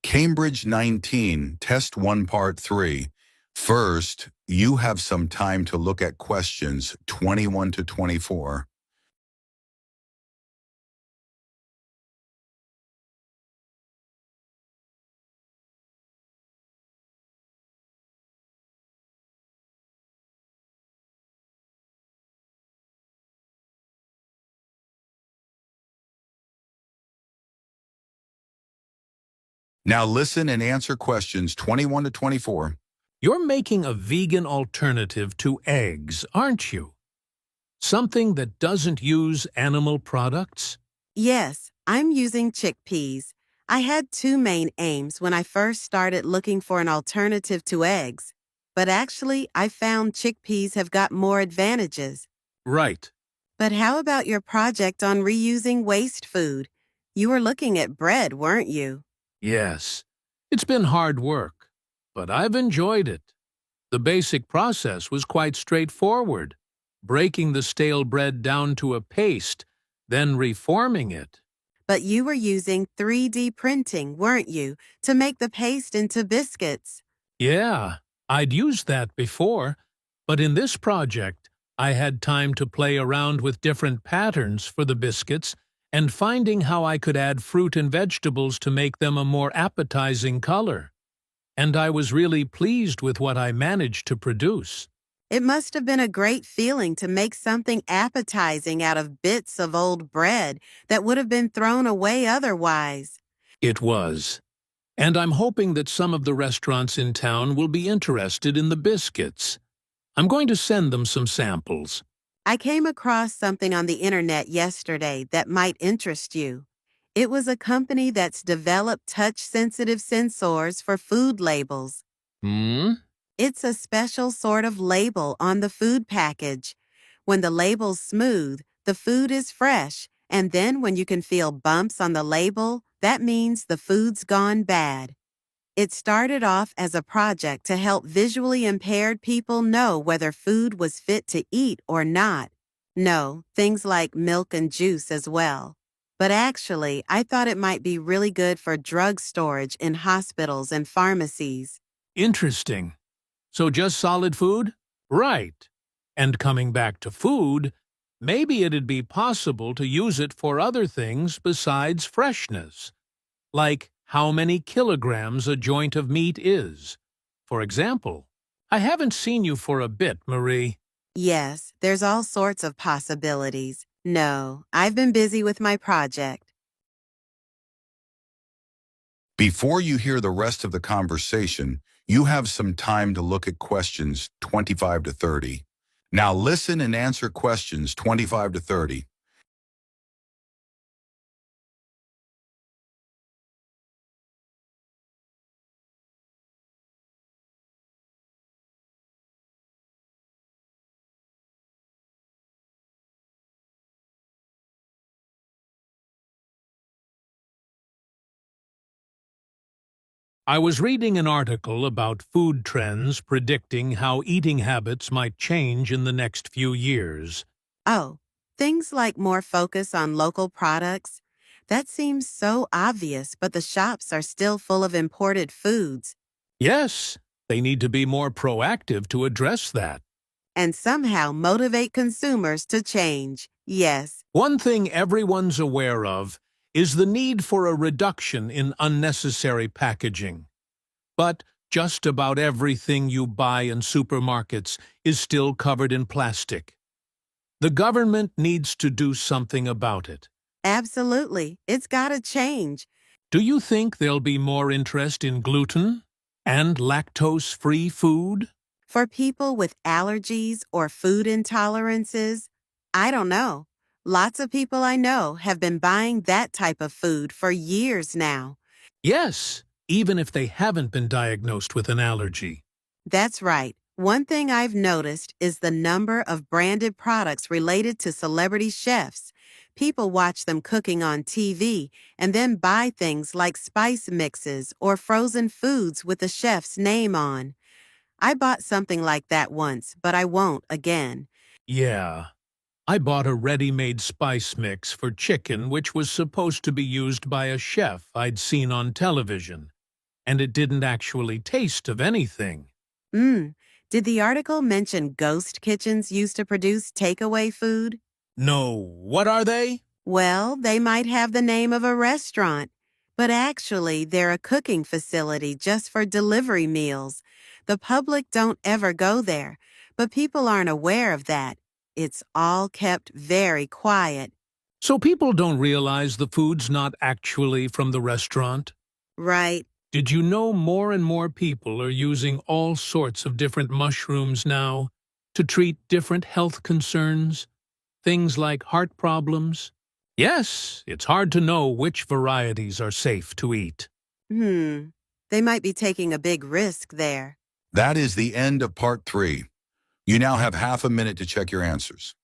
Cambridge 19, Test 1 Part 3. First, you have some time to look at questions 21 to 24. Now listen and answer questions 21 to 24. You're making a vegan alternative to eggs, aren't you? Something that doesn't use animal products? Yes, I'm using chickpeas. I had two main aims when I first started looking for an alternative to eggs. But actually, I found chickpeas have got more advantages. Right. But how about your project on reusing waste food? You were looking at bread, weren't you? Yes. It's been hard work, but I've enjoyed it. The basic process was quite straightforward. Breaking the stale bread down to a paste, then reforming it. But you were using 3D printing, weren't you, to make the paste into biscuits? Yeah, I'd used that before, but in this project, I had time to play around with different patterns for the biscuits and finding how I could add fruit and vegetables to make them a more appetizing color. And I was really pleased with what I managed to produce. It must have been a great feeling to make something appetizing out of bits of old bread that would have been thrown away otherwise. It was. And I'm hoping that some of the restaurants in town will be interested in the biscuits. I'm going to send them some samples. I came across something on the internet yesterday that might interest you. It was a company that's developed touch-sensitive sensors for food labels. It's a special sort of label on the food package. When the label's smooth, the food is fresh, and then when you can feel bumps on the label, that means the food's gone bad. It started off as a project to help visually impaired people know whether food was fit to eat or not. No, things like milk and juice as well. But actually, I thought it might be really good for drug storage in hospitals and pharmacies. Interesting. So just solid food? Right. And coming back to food, maybe it'd be possible to use it for other things besides freshness. Like how many kilograms a joint of meat is. For example, I haven't seen you for a bit, Marie. Yes, there's all sorts of possibilities. No, I've been busy with my project. Before you hear the rest of the conversation, you have some time to look at questions 25 to 30. Now listen and answer questions 25 to 30. I was reading an article about food trends predicting how eating habits might change in the next few years. Oh, things like more focus on local products? That seems so obvious, but the shops are still full of imported foods. Yes, they need to be more proactive to address that. And somehow motivate consumers to change. Yes. One thing everyone's aware of is the need for a reduction in unnecessary packaging. But just about everything you buy in supermarkets is still covered in plastic. The government needs to do something about it. Absolutely. It's gotta change. Do you think there'll be more interest in gluten and lactose-free food? For people with allergies or food intolerances, I don't know. Lots of people I know have been buying that type of food for years now. Yes, even if they haven't been diagnosed with an allergy. That's right. One thing I've noticed is the number of branded products related to celebrity chefs. People watch them cooking on TV and then buy things like spice mixes or frozen foods with the chef's name on. I bought something like that once, but I won't again. Yeah. I bought a ready-made spice mix for chicken which was supposed to be used by a chef I'd seen on television. and it didn't actually taste of anything. Mm. Did the article mention ghost kitchens used to produce takeaway food? No, what are they? Well, they might have the name of a restaurant, but actually they're a cooking facility just for delivery meals. The public don't ever go there, but people aren't aware of that. It's all kept very quiet. So people don't realize the food's not actually from the restaurant? Right. Did you know more and more people are using all sorts of different mushrooms now to treat different health concerns? Things like heart problems? Yes, it's hard to know which varieties are safe to eat. They might be taking a big risk there. That is the end of part 3. You now have half a minute to check your answers.